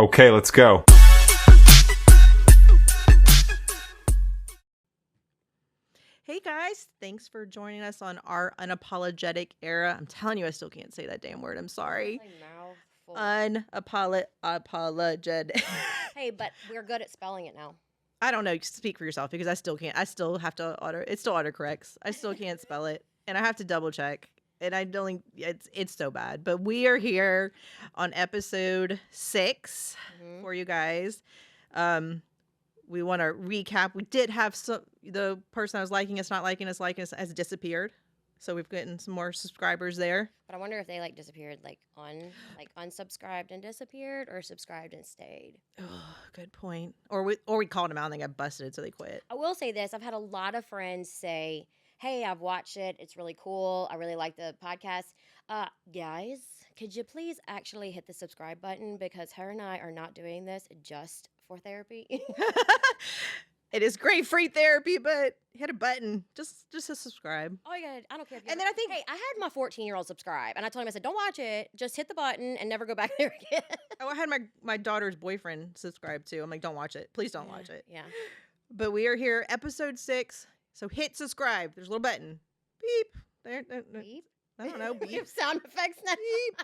Okay, let's go. Hey guys, thanks for joining us on our Unapologetic Era. I'm telling you, I still can't say that damn word. I'm sorry. Unapologetic. Hey, but we're good at spelling it now. I don't know. Speak for yourself because I still can't. I still have to it still autocorrects. I still can't spell it, and I have to double check. And I don't think it's so bad. But we are here on episode 6 for you guys. We want to recap. We did have the person I was liking us, not liking us, has disappeared. So we've gotten some more subscribers there. But I wonder if they disappeared, unsubscribed and disappeared, or subscribed and stayed. Oh, good point. Or we called them out and they got busted, so they quit. I will say this: I've had a lot of friends say, "Hey, I've watched it. It's really cool. I really like the podcast. Guys, could you please actually hit the subscribe button because her and I are not doing this just for therapy." It is great free therapy, but hit a button just to subscribe. Oh my God, I don't care. If you and then I think, hey, I had my 14-year-old subscribe, and I told him, I said, "Don't watch it. Just hit the button and never go back there again." I had my daughter's boyfriend subscribe too. I'm like, don't watch it. Please don't watch it. Yeah. But we are here, episode 6. So hit subscribe. There's a little button. Beep. There. Beep. I don't know. Beep. Sound effects now. Beep.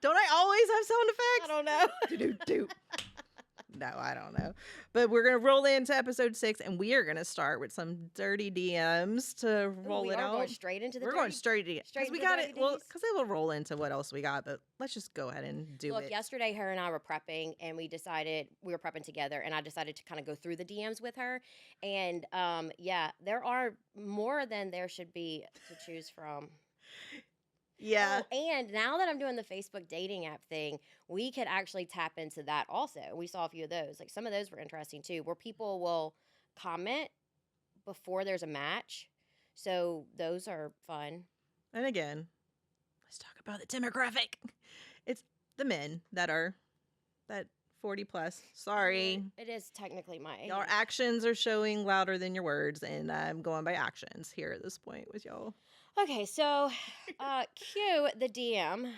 Don't I always have sound effects? I don't know. Do. No, I don't know. But we're going to roll into episode 6, and we are going to start with some dirty DMs to roll it out. We're going straight into the We're going straight to straight we into got the it. Well, because they will roll into what else we got, but let's just go ahead and do Look, it. yesterday her and I were prepping, and we decided we were prepping together, and I decided to kind of go through the DMs with her. And yeah, there are more than there should be to choose from. Yeah. Oh, and now that I'm doing the Facebook dating app thing, we could actually tap into that also. We saw a few of those. Some of those were interesting too, where people will comment before there's a match. So those are fun. And again, let's talk about the demographic. It's the men that 40 plus. Sorry. It is technically my age. Your actions are showing louder than your words, and I'm going by actions here at this point with y'all. Okay, so cue the DM.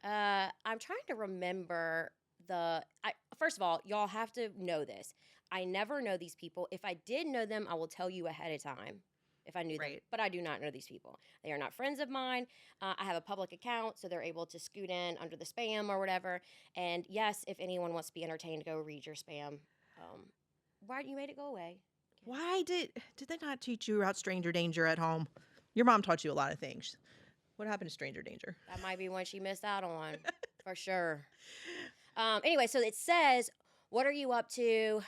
I'm trying to remember first of all, y'all have to know this. I never know these people. If I did know them, I will tell you ahead of time if I knew them. But I do not know these people. They are not friends of mine. I have a public account, so they're able to scoot in under the spam or whatever. And yes, if anyone wants to be entertained, go read your spam. Why you made it go away? Why did they not teach you about stranger danger at home? Your mom taught you a lot of things. What happened to stranger danger? That might be one she missed out on, for sure. Anyway, so it says, "What are you up to?"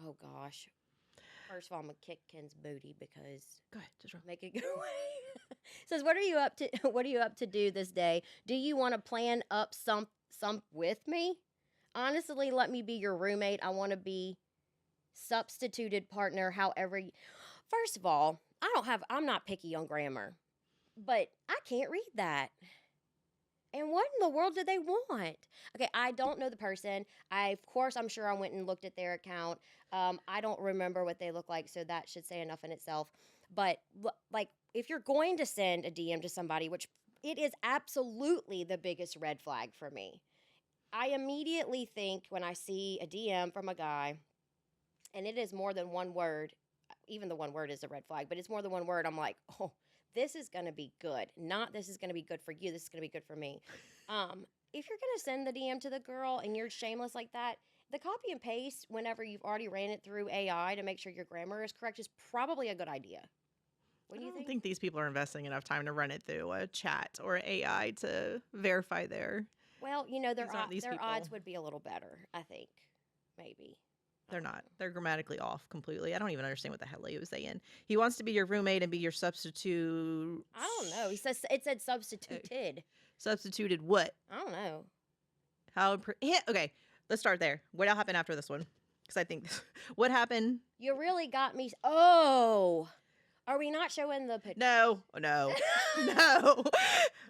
Oh gosh. First of all, I'm gonna kick Ken's booty because go ahead, just make it go away. It says, "What are you up to? What are you up to do this day? Do you want to plan up some with me? Honestly, let me be your roommate. I want to be substituted partner. However, first of all, I'm not picky on grammar, but I can't read that. And what in the world do they want? Okay, I don't know the person. I'm sure I went and looked at their account. I don't remember what they look like, so that should say enough in itself. But if you're going to send a DM to somebody, which it is absolutely the biggest red flag for me, I immediately think when I see a DM from a guy, and it is more than one word, even the one word is a red flag, but it's more than one word, I'm like, oh, this is going to be good. Not this is going to be good for you, this is going to be good for me. If you're going to send the DM to the girl and you're shameless like that, the copy and paste whenever you've already ran it through AI to make sure your grammar is correct is probably a good idea. What do you think? I don't think these people are investing enough time to run it through a chat or AI to verify their... Well, their odds would be a little better, I think. Maybe. They're not. They're grammatically off completely. I don't even understand what the hell he was saying. He wants to be your roommate and be your substitute. I don't know. It said substituted. Substituted what? I don't know. Okay, let's start there. What happened after this one? Because I think what happened? You really got me. Oh, are we not showing the picture? No.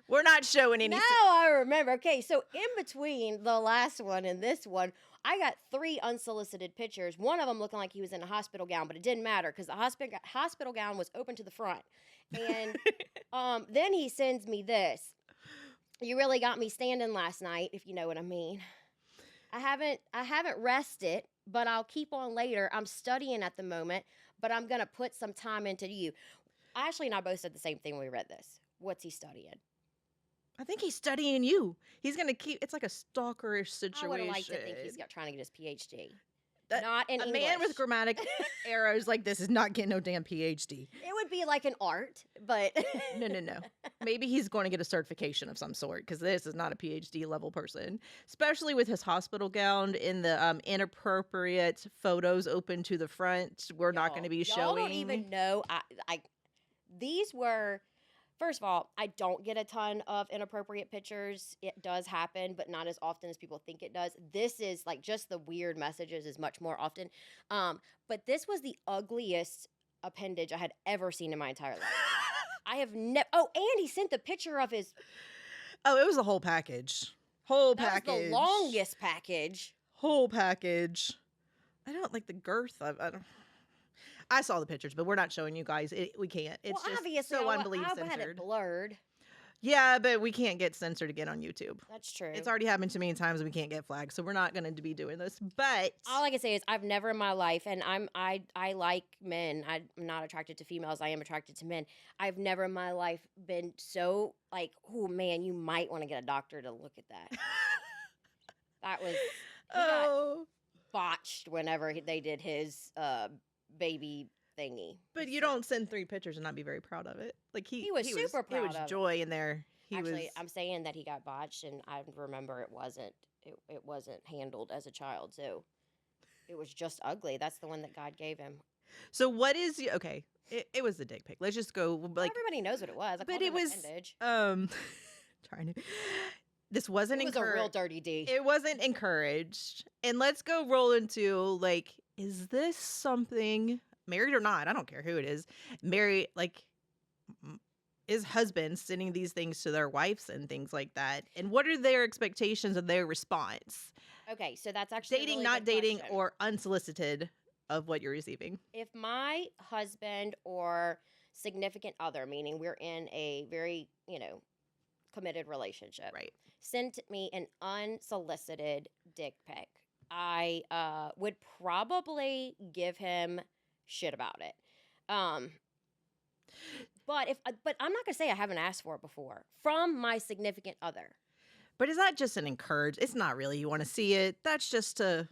We're not showing any. Now I remember. Okay, so in between the last one and this one, I got 3 unsolicited pictures. One of them looking like he was in a hospital gown, but it didn't matter because the hospital gown was open to the front. And then he sends me this. You really got me standing last night, if you know what I mean. I haven't rested, but I'll keep on later. I'm studying at the moment, but I'm gonna put some time into you. Ashley and I both said the same thing when we read this. What's he studying? I think he's studying you. He's gonna keep. It's like a stalkerish I would have liked to think situation. he's trying to get his PhD. That Not in a English. man with grammatic errors like this is not getting no damn PhD. It would be like an art, but No. Maybe he's going to get a certification of some sort because this is not a PhD level person, especially with his hospital gown in the inappropriate photos open to the front. We're not going to be y'all showing. don't even know. These were. First of all, I don't get a ton of inappropriate pictures. It does happen, but not as often as people think it does. This is like just the weird messages is much more often. But this was the ugliest appendage I had ever seen in my entire life. I have never. Oh, and he sent the picture of his. Oh, it was the whole package. Whole That package. was the longest package. Whole package. I don't like the girth. I saw the pictures, but we're not showing you guys. We can't. It's just Obviously, so I unbelievably had it censored. blurred. Yeah, but we can't get censored again on YouTube. That's true. It's already happened too many times. We can't get flagged, so we're not going to be doing this. But all I can say is I've never in my life, and I like men. I'm not attracted to females. I am attracted to men. I've never in my life been so like, oh man, you might want to get a doctor to look at that. That was he got botched whenever they did his baby thingy. But you don't send 3 pictures and not be very proud of it. Like he was super proud There was of it. joy in there. Actually, I'm saying that he got botched, and I remember it wasn't handled as a child, so it was just ugly. That's the one that God gave him. So what is okay? It was the dick pic. Let's just go like everybody knows what it was. but it was appendage. trying to. This wasn't It was a real dirty D. It wasn't encouraged. And let's go roll into like, is this something married or not? I don't care who it is. Married, like, is husbands sending these things to their wives and things like that? And what are their expectations of their response? Okay, so that's actually dating, a really not good dating, question. or unsolicited of what you're receiving. If my husband or significant other, meaning we're in a very, committed relationship, Right. sent me an unsolicited dick pic, I would probably give him shit about it. But I'm not gonna say I haven't asked for it before from my significant other. But is that just an encourage? It's not really you want to see it. That's just an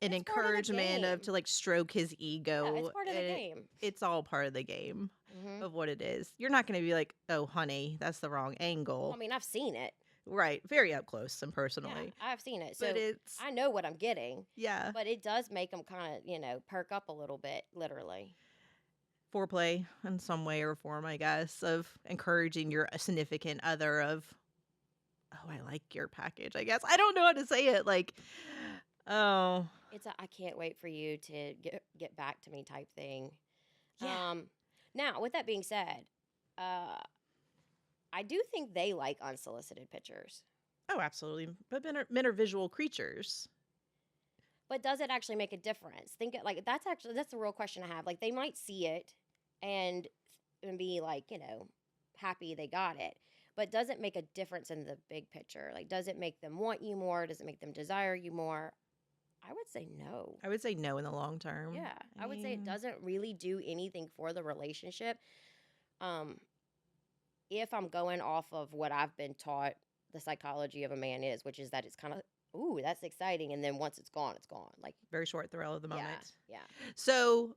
It's encouragement part of to like stroke his ego. Yeah, it's part of the game. It's all part of the game Mhm. of what it is. You're not going to be like, oh, honey, that's the wrong angle. Well, I mean, I've seen it. Right. Very up close and Yeah, personally. I've seen it. So But it's, I know what I'm getting. yeah, But it does make them kind of, perk up a little bit, literally. foreplay in some way or form, I guess, of encouraging your significant other of, oh, I like your package, I guess. I don't know how to say it. Like, oh. It's I can't wait for you to get back to me type thing. Yeah. Now, with that being said, I do think they like unsolicited pictures. Oh, absolutely. But men are visual creatures. But does it actually make a difference? Think it like that's the real question I have. Like they might see it and be like, happy they got it. But does it make a difference in the big picture? Like does it make them want you more? Does it make them desire you more? I would say no. I would say no in the long term. Yeah, I would say it doesn't really do anything for the relationship. If I'm going off of what I've been taught the psychology of a man is, which is that it's kind of, ooh, that's exciting. And then once it's gone, it's gone. Like Very short thrill of the moment. Yeah. So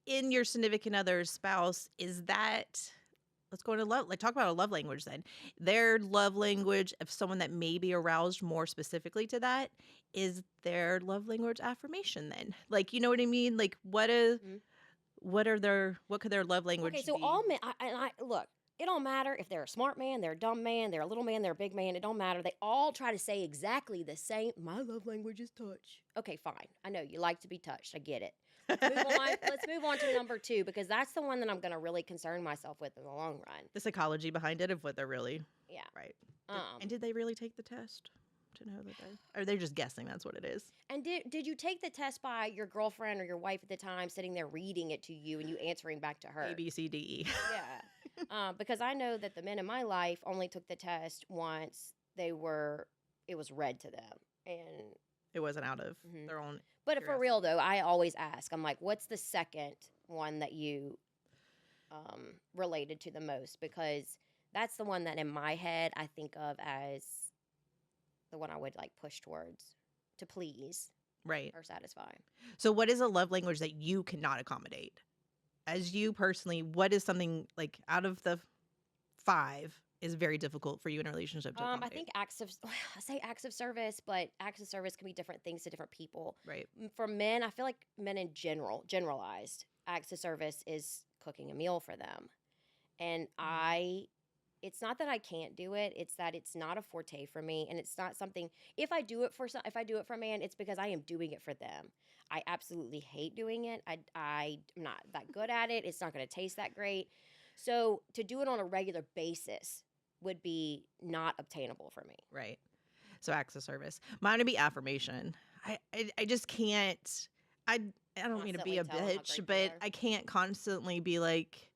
in your significant other's spouse, is that, let's go into love, like talk about a love language then. Their love language of someone that may be aroused more specifically to that, is their love language affirmation then? Like, you know what I mean? Like what could their love language Okay, so be? all men, look, it don't matter if they're a smart man, they're a dumb man, they're a little man, they're a big man. It don't matter. They all try to say exactly the same. My love language is touch. Okay, fine. I know you like to be touched. I get it. Let's move on to number 2 because that's the one that I'm going to really concern myself with in the long run. The psychology behind it of what they're really, Yeah. right. And did they really take the test to know that or are they just guessing that's what it is? And did you take the test by your girlfriend or your wife at the time sitting there reading it to you and you answering back to her? A, B, C, D, E. Yeah. Because I know that the men in my life only took the test once it was read to them. And It wasn't out of Mhm. their own but for curiosity. real though, I always ask. I'm like, what's the second one that you related to the most? Because that's the one that in my head I think of as the one I would like push towards to please Right. or satisfy. So what is a love language that you cannot accommodate? As you personally, what is something like out of the 5 is very difficult for you in a relationship to I accommodate? think acts of I say acts of service, but acts of service can be different things to different people. Right. For men, I feel like men in generalized, acts of service is cooking a meal for them. And it's not that I can't do it, it's that it's not a forte for me, and it's not something if I do it for a man, it's because I am doing it for them. I absolutely hate doing it. I'm not that good at it. It's not going to taste that great. So to do it on a regular basis would be not obtainable for me. Right. So acts of service. Mine would be affirmation. I just can't. I I don't mean to be Constantly a tell 'em how bitch, great but they are. I can't constantly be like,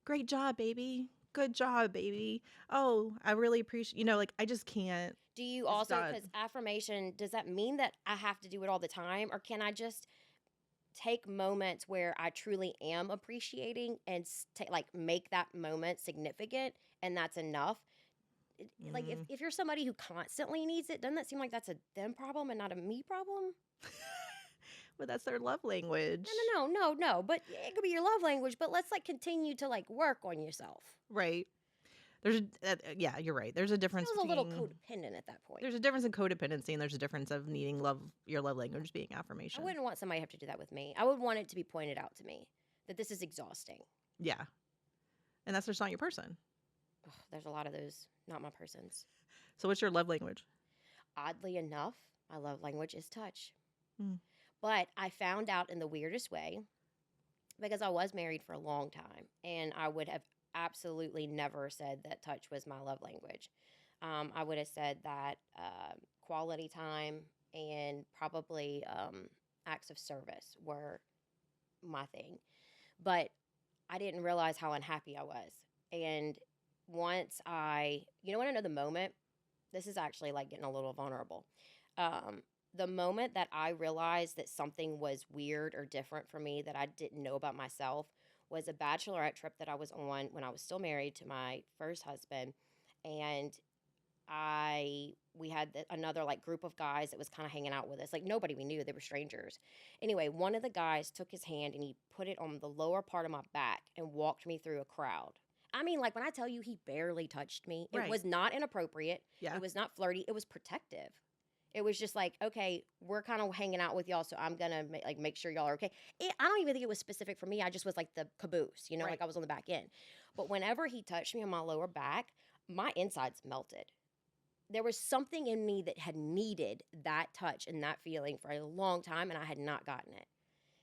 "Great job, baby. Good job, baby. Oh, I really appreciate." Like I just can't. Do you It's also, not because affirmation, does that mean that I have to do it all the time? Or can I just take moments where I truly am appreciating and like make that moment significant and that's enough? Like mm. if you're somebody who constantly needs it, doesn't that seem like that's a them problem and not a me problem? But that's their love language. No. But it could be your love language, but let's like continue to like work on yourself. Right. There's yeah, you're right. There's a difference Feels a little between codependent at that point. there's a difference in codependency and there's a difference of needing your love language being I affirmation. wouldn't want somebody to have to do that with me. I would want it to be pointed out to me that this is exhausting. Yeah. And that's just not your person. Ugh, there's a lot of those, not my persons. So what's your love language? Oddly enough, my love language is touch. Mm. But I found out in the weirdest way because I was married for a long time and I would have absolutely never said that touch was my love language. I would have said that quality time and probably acts of service were my thing. But I didn't realize how unhappy I was. And once you want to know the moment? This is actually like getting a little vulnerable. Um, the moment that I realized that something was weird or different for me that I didn't know about myself was a bachelorette trip that I was on when I was still married to my first husband. And we had another like group of guys that was kind of hanging out with us. Like nobody we knew, they were strangers. Anyway, one of the guys took his hand and he put it on the lower part of my back and walked me through a crowd. I mean, like when I tell you he barely touched me, it Right. was not inappropriate. Yeah. It was not flirty. It was protective. It was just like, okay, we're kind of hanging out with y'all, so I'm gonna make sure y'all are okay. I don't even think it was specific for me. I just was like the caboose, Right. like I was on the back end. But whenever he touched me on my lower back, my insides melted. There was something in me that had needed that touch and that feeling for a long time, and I had not gotten it.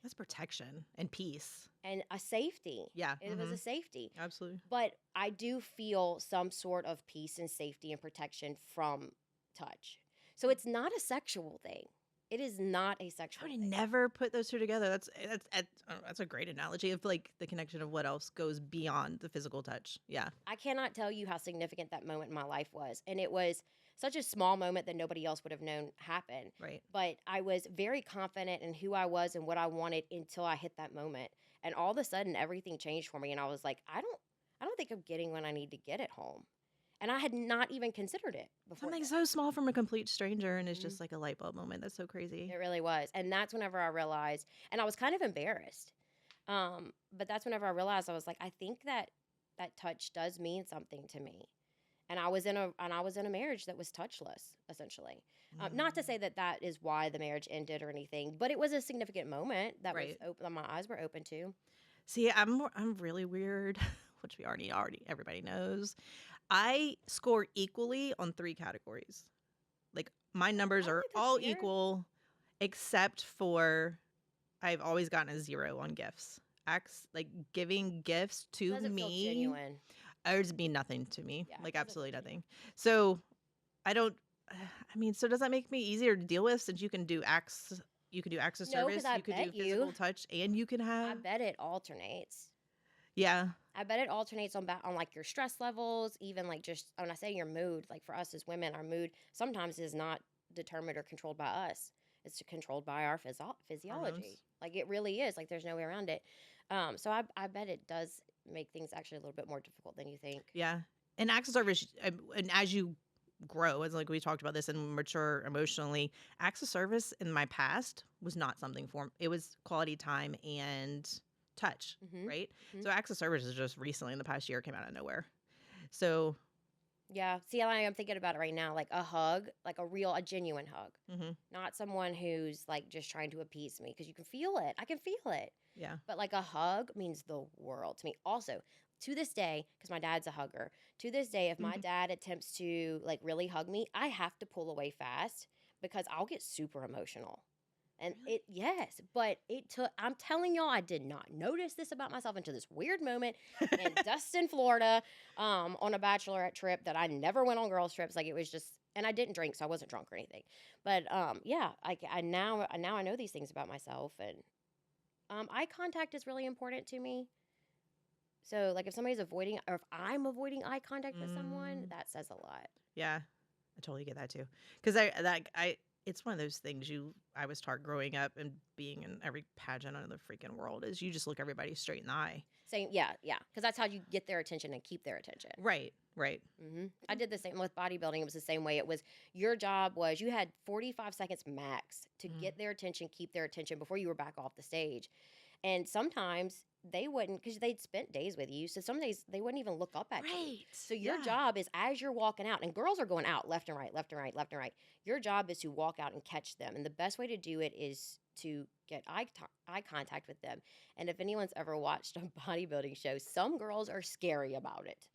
That's protection and peace. And a safety. Yeah. It was a safety. Absolutely. But I do feel some sort of peace and safety and protection from touch. So it's not a sexual thing. It is not a I sexual would thing. never put those two together. That's a great analogy of like the connection of what else goes beyond the physical touch. Yeah. I cannot tell you how significant that moment in my life was. And it was such a small moment that nobody else would have known happened. Right. But I was very confident in who I was and what I wanted until I hit that moment. And all of a sudden everything changed for me. And I was like, I don't think I'm getting what I need to get at home. And I had not even considered it before. Something that. so small from a complete stranger and it's just like a light bulb moment. That's so crazy. It really was. And that's whenever I realized, and I was kind of embarrassed. But that's whenever I realized I was like, I think that touch does mean something to me. And I was in a marriage that was touchless, essentially. Not to say that is why the marriage ended or anything, but it was a significant moment that Right. was open. My eyes were open to. See, I'm really weird, which we already everybody knows. I score equally on 3 categories. Like my numbers I are think that's all weird. equal except for I've always gotten a 0 on gifts. Acts like giving gifts to Doesn't feel me genuine. ours mean nothing to me. Yeah, it Like doesn't absolutely feel nothing. So I don't I mean, so does that make me easier to deal with since you can do acts of No, 'cause service, I you could do bet physical you- touch, and you can I have bet it alternates. Yeah. I bet it alternates on like your stress levels, even like just when I say your mood, like for us as women, our mood sometimes is not determined or controlled by us. It's controlled by our physiology. Hormones. Like it really is. Like there's no way around it. So I bet it does make things actually a little bit more difficult than you think. Yeah. And acts of service, and as you grow, as like we talked about this and mature emotionally, acts of service in my past was not something for it was quality time and touch, Mm-hmm. right? Mm-hmm. So acts of service is just recently in the past year came out of nowhere. So Yeah. See, I'm thinking about it right now. Like a hug, like a genuine hug, mhm, not someone who's like just trying to appease me because you can feel it. I can feel it. yeah. But like a hug means the world to me. Also, to this day, because my dad's a hugger, to this day, if my Mhm. dad attempts to like really hug me, I have to pull away fast because I'll get super emotional. And Really? yes, but it took, I'm telling y'all, I did not notice this about myself until this weird moment in Destin, Florida, on a bachelorette trip that I never went on girls' trips. Like it was just, and I didn't drink, so I wasn't drunk or anything. But yeah, now I know these things about myself, and eye contact is really important to me. So, like, if somebody's avoiding, or if I'm avoiding eye contact with someone, Mm, that says a lot. yeah. I totally get that too. Cuz I it's one of those things I was taught growing up and being in every pageant in the freaking world is you just look everybody straight in the eye. Same, yeah, yeah, because that's how you get their attention and keep their attention. Right. Right. I did the same with bodybuilding. It was the same way. It was your job was you had 45 seconds max to Mm. get their attention, keep their attention before you were back off the stage. And sometimes they wouldn't because they'd spent days with you. So some days they wouldn't even look up at you. Right. So your Yeah. job is as you're walking out, and girls are going out left and right, left and right, left and right. Your job is to walk out and catch them. And the best way to do it is to get eye contact with them. And if anyone's ever watched a bodybuilding show, some girls are scary about it.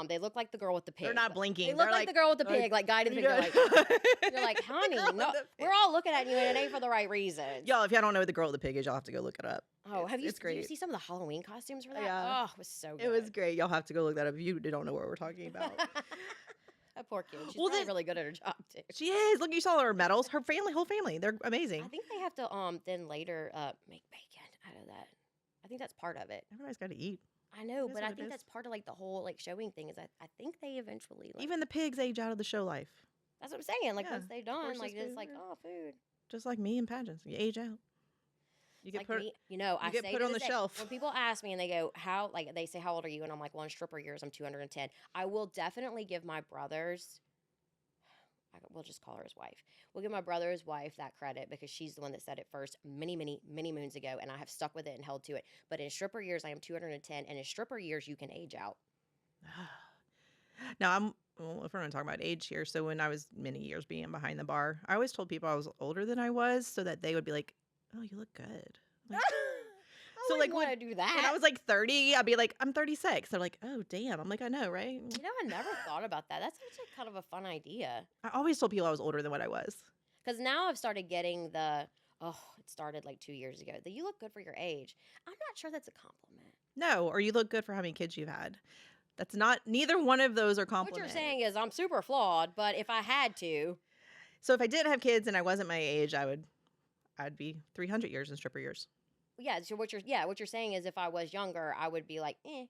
They look like the girl with the pig. They're not They blinking. look They're like the girl with the like, pig, like guiding the "What are pig. you They're like, doing?" you're like, honey, The girl no, with the we're pig. all looking at you, and it ain't for the right reasons. Y'all, if y'all don't know what the girl with the pig is, y'all have to go look it up. Oh, It's did you great. see some of the Halloween costumes for that? Yeah. Oh, it was so good. It was great. Y'all have to go look that up if you don't know what we're talking about. That poor kid. She's Well, probably then really good at her job too. she is. Look, you saw her medals. Her family, whole family, they're I amazing. think they have to then later make bacon out of that. I think that's part of it. Everybody's got to eat. I know, It is but what I it think is. that's part of like the whole like showing thing is I think they eventually like Even the pigs age out of the show life, that's what I'm saying. Like Yeah, once they're done, horses, like it's food, like yeah. oh food. just like me in pageants. You age out. You It's get like put. me, you know, I get say put to on this the day, shelf. when people ask me and they go, how, like, they say, how old are you? And I'm like, well, in stripper years, I'm 210. I will definitely give my brother's, we'll just call her his wife. We'll give my brother's wife that credit because she's the one that said it first many, many, many moons ago. And I have stuck with it and held to it. But in stripper years, I am 210. And in stripper years, you can age out. Now well, if we're going to talk about age here, so when I was many years being behind the bar, I always told people I was older than I was, so that they would be like, "Oh, you look good." Like, I so, wouldn't like, want to do that. when I was like 30, I'd be like, "I'm 36." They're like, "Oh, damn." I'm like, "I know, right?" You know, I never thought about that. That's actually kind of a fun idea. I always told people I was older than what I was. Because now I've started getting it started like 2 years ago, that you look good for your age. I'm not sure that's a compliment. No, or you look good for how many kids you've had. That's not. Neither one of those are What compliments. you're saying is I'm super flawed, but if I had to, So if I didn't have kids and I wasn't my age, I'd be 300 years in stripper years. yeah. So what you're saying is if I was younger, I would be like, eh.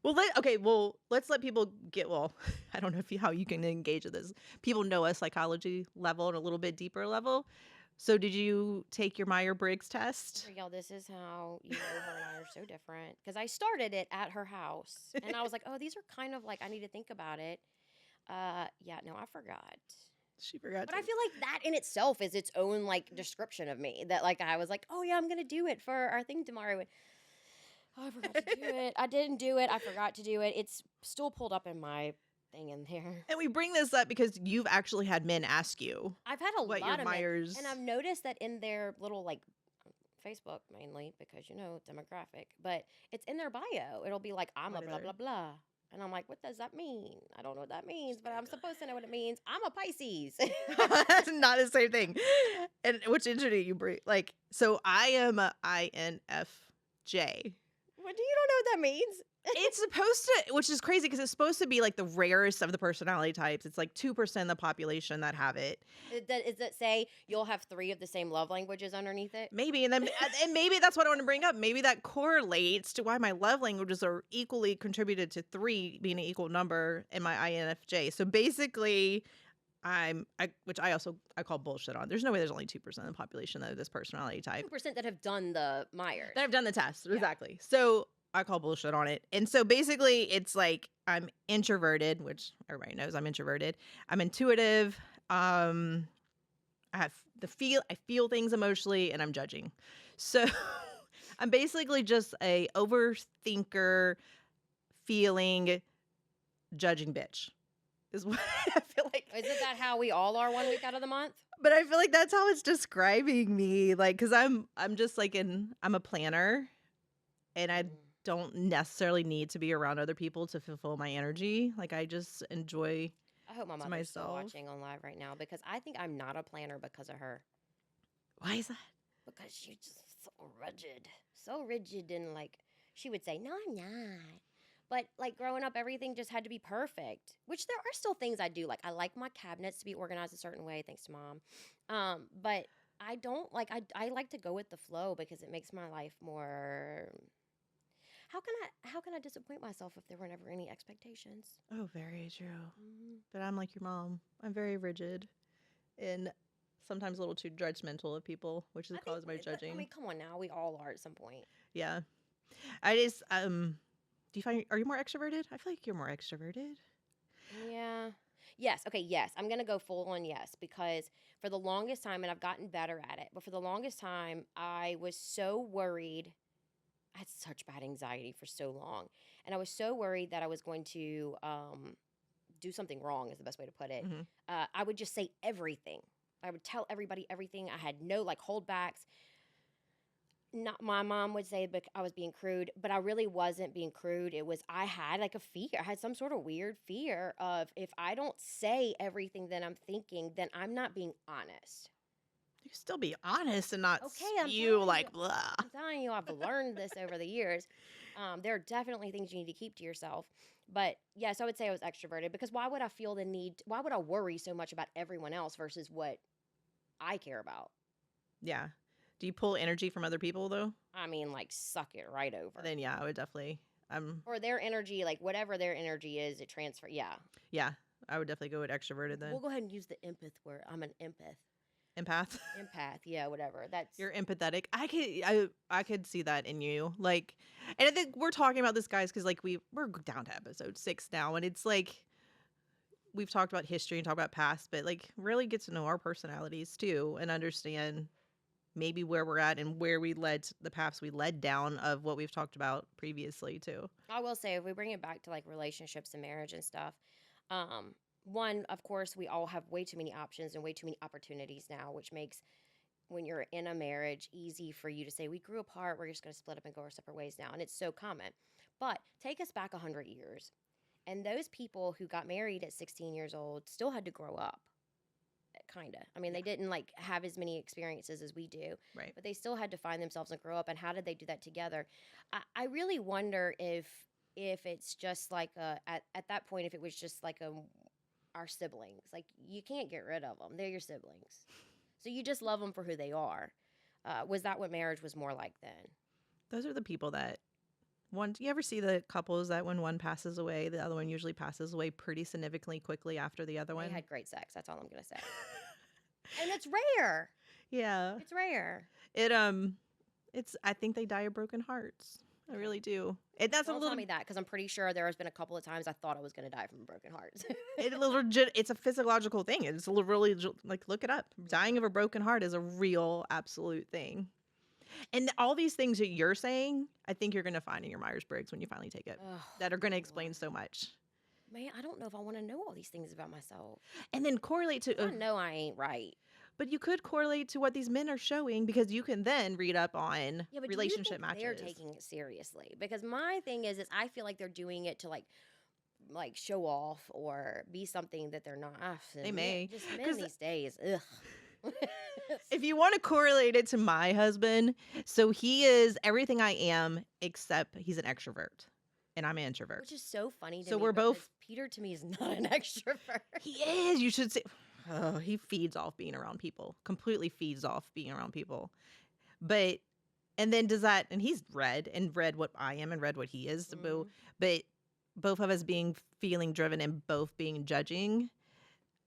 Well, let's let people get. Well, I don't know how you can engage with this. People know a psychology level and a little bit deeper level. So did you take your Myers-Briggs test? For y'all, this is how you know her and I are so different. Because I started it at her house, and I was like, oh, these are kind of like I need to think about it. Yeah, no, I forgot. She forgot. But I feel like that in itself is its own like description of me. That like I was like, oh yeah, I'm gonna do it for our thing tomorrow. And, oh, I forgot to do it. I didn't do it. I forgot to do it. It's still pulled up in my thing in there. And we bring this up because you've actually had men ask you I've had a what lot your of men, Myers. and I've noticed that in their little like Facebook mainly because you know demographic, but it's in their bio. It'll be like I'm What a is blah it? blah blah. And I'm like, what does that mean? I don't know what that means, but I'm supposed to know what it means. I'm a Pisces. That's not the same thing. And which entity you bring? Like, so I am a INFJ. What do you don't know what that means? It's supposed to, which is crazy because it's supposed to be like the rarest of the personality types. It's like 2% of the population that have it. Does it say you'll have 3 of the same love languages underneath it? Maybe, and maybe that's what I want to bring up. Maybe that correlates to why my love languages are equally contributed to 3 being an equal number in my INFJ. So basically, which I call bullshit on. There's no way there's only 2% of the population that have this personality type 2% that have done the Myers. that have done the test. Exactly. So I call bullshit on it. And so basically it's like I'm introverted, which everybody knows I'm introverted. I'm intuitive. I feel things emotionally, and I'm judging. So I'm basically just a overthinker, feeling, judging bitch. Is what I feel like. Isn't that how we all are 1 week out of the month? But I feel like that's how it's describing me. Like, cause I'm just like I'm a planner, and I don't necessarily need to be around other people to fulfill my energy. Like, I just enjoy. I hope my mother's still watching on live right now, because I think I'm not a planner because of her. Why is that? Because she's just so rigid, and like she would say, "No, I'm not." But like growing up, everything just had to be perfect. Which there are still things I do. Like I like my cabinets to be organized a certain way, thanks to Mom. But I don't like. I like to go with the flow because it makes my life more. How can I disappoint myself if there were never any expectations? Oh, very true. But I'm like your mom. I'm very rigid, and sometimes a little too judgmental of people, which is caused by judging. I mean, come on now, we all are at some point. Yeah, I just do you find, are you more extroverted? I feel like you're more extroverted. Yeah. Yes. Okay. Yes. I'm going to go full on yes, because for the longest time, and I've gotten better at it, but for the longest time, I was so worried. I had such bad anxiety for so long. And I was so worried that I was going to do something wrong, is the best way to put it. I would just say everything. I would tell everybody everything. I had no like holdbacks. Not my mom would say I was being crude, but I really wasn't being crude. It was I had like a fear. I had some sort of weird fear of, if I don't say everything that I'm thinking, then I'm not being honest. You can still be honest and not Okay, spew like blah. I'm telling you, I've learned this over the years. There are definitely things you need to keep to yourself. But yes, I would say I was extroverted, because why would I feel the need? Why would I worry so much about everyone else versus what I care about? Yeah. Do you pull energy from other people though? I mean, like suck it right over. Then yeah, I would definitely. Or their energy, like whatever their energy is, it transfer. Yeah. Yeah, I would definitely go with extroverted then. We'll go ahead and use the empath word. I'm an empath. Empath. Empath. Yeah, whatever. That's You're empathetic. I could see that in you. Like, and I think we're talking about this, guys, because like we're down to episode 6 now, and it's like we've talked about history and talked about past, but like really get to know our personalities too and understand maybe where we're at and where we led the paths we led down of what we've talked about previously too. I will say, if we bring it back to like relationships and marriage and stuff, one, of course, we all have way too many options and way too many opportunities now, which makes, when you're in a marriage, easy for you to say, we grew apart, we're just going to split up and go our separate ways now. And it's so common. But take us back 100 years. And those people who got married at 16 years old still had to grow up. Kind of. I mean, they didn't like have as many experiences as we do. Right. But they still had to find themselves and grow up. And how did they do that together? I really wonder if it's just like at that point, if it was just like our siblings. Like, you can't get rid of them. They're your siblings. So you just love them for who they are. Was that what marriage was more like then? Those are the people that you ever see the couples that when one passes away, the other one usually passes away pretty significantly quickly after the other one? They had great sex. That's all I'm going to say. And it's rare. Yeah. It's rare. I think they die of broken hearts. I really do. And that's Don't tell me that, because I'm pretty sure there has been a couple of times I thought I was going to die from a broken heart. It's a physiological thing. It's really, like, look it up. Dying of a broken heart is a real, absolute thing. And all these things that you're saying, I think you're going to find in your Myers-Briggs when you finally take it, that are going to explain so much. Man, I don't know if I want to know all these things about myself. And then correlate to... I know I ain't right. But you could correlate to what these men are showing, because you can then read up on relationship matches. They're taking it seriously? Because my thing is I feel like they're doing it to like show off or be something that they're not. They may. Just men these days. Ugh. If you want to correlate it to my husband, so he is everything I am, except he's an extrovert. and I'm an introvert. Which is so funny to So me we're both- because Peter to me is not an extrovert. He is. You should say. Oh, he feeds off being around people. Completely feeds off being around people. But and then does that? And he's read what I am and read what he is. Mhm. But both of us feeling driven and both being judging.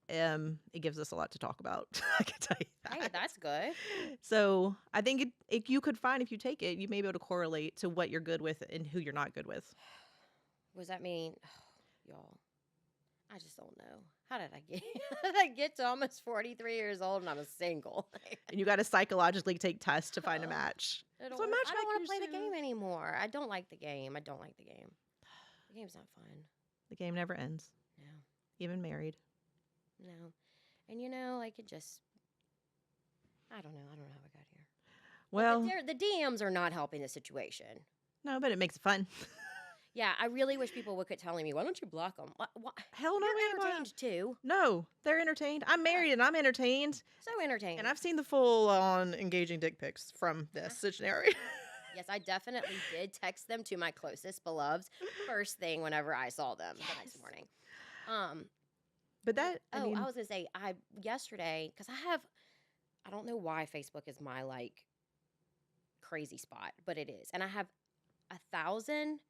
It gives us a lot to talk about. I can tell you that. Hey, that's good. So I think it you could find if you take it, you may be able to correlate to what you're good with and who you're not good with. What does that mean? Y'all, I just don't know. How did I get how did I get to almost 43 years old and I'm single? And you got to psychologically take tests to find a match. I don't So want to play matchmakers the do. game anymore. I don't like the game. I don't like the game. The game's not fun. The game never ends. No. Even married. No. And you know, like it just I don't know. I don't know how I got here. Well, The DMs are not helping the situation. no, but it makes it fun. Yeah, I really wish people would quit telling me, why don't you block them? Hell no, You're man, entertained too. no, they're entertained. I'm married and I'm entertained. So entertained. And I've seen the full on engaging dick pics from this scenario. Yes, I definitely did text them to my closest beloveds first thing whenever I saw them the next Yes. morning. But that, I I mean, was gonna say yesterday because I don't know why Facebook is my like crazy spot, but it is, and I have 1,000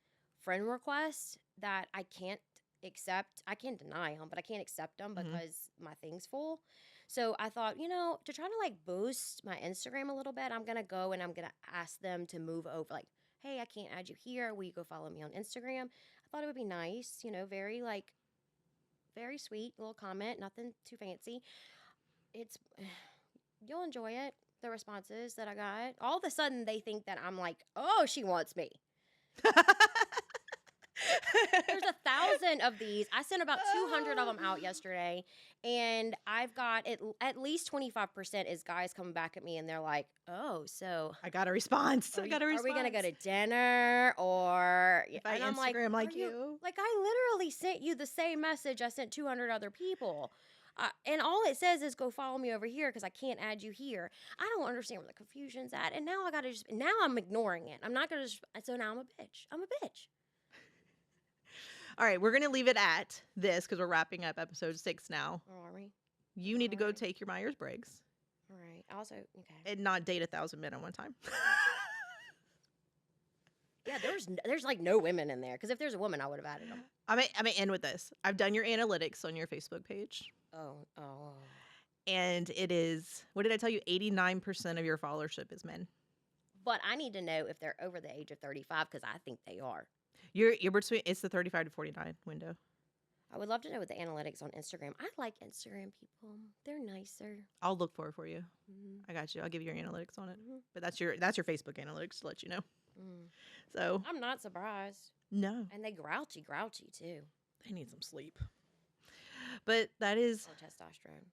friend requests that I can't accept. I can't deny them, but I can't accept them Mhm. because my thing's full. So I thought, to try to like boost my Instagram a little bit, I'm gonna go and I'm gonna ask them to move over. Like, hey, I can't add you here. Will you go follow me on Instagram? I thought it would be nice, very like very sweet little comment, nothing too fancy. It's you'll enjoy it. The responses that I got. All of a sudden they think that I'm like, oh, she wants me. There's 1,000 of these. I sent about 200 of them out yesterday, and I've got at least 25% is guys coming back at me, and they're like, "Oh, so I got a response. I got a response. are we gonna go to dinner or?" If I And I'm like, Instagram like "Are you?" Like I literally sent you the same message I sent 200 other people. And all it says is go follow me over here because I can't add you here. I don't understand where the confusion's at. And now now I'm ignoring it. I'm not going to, so now I'm a bitch. I'm a bitch. All right, we're going to leave it at this because we're wrapping up episode 6 now. Oh, are we? You need to go Alright. take your Myers-Briggs All right. Also, okay. and not date 1,000 men at one time. Yeah, there's like no women in there because if there's a woman, I would have added them. I'm gonna end with this. I've done your analytics on your Facebook page, Oh. and it is, what did I tell you? 89% of your followership is men. But I need to know if they're over the age of 35 because I think they are. You're between, it's the 35 to 49 window. I would love to know what the analytics on Instagram. I like Instagram people. They're nicer. I'll look for it for you. Mhm. I got you. I'll give you your analytics on it. Mhm. But that's your Facebook analytics to let you know. Mm. So I'm not surprised. no, And they grouchy too. they need some sleep. But that is, Or testosterone.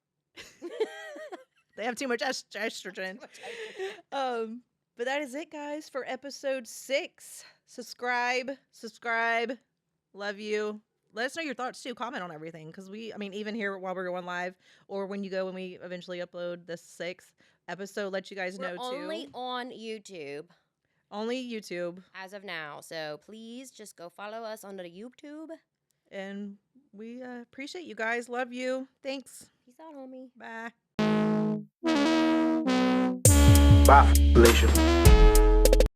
they have too much estrogen. But that is it, guys, for episode 6. Subscribe. Love you. Let us know your thoughts too. Comment on everything because even here while we're going live, or when we eventually upload the 6th episode, let you guys know We're only too. on YouTube Only YouTube, as of now. So please just go follow us on the YouTube. and we appreciate you guys. Love you. Thanks. Peace out, homie. Bye. Bye, Felicia.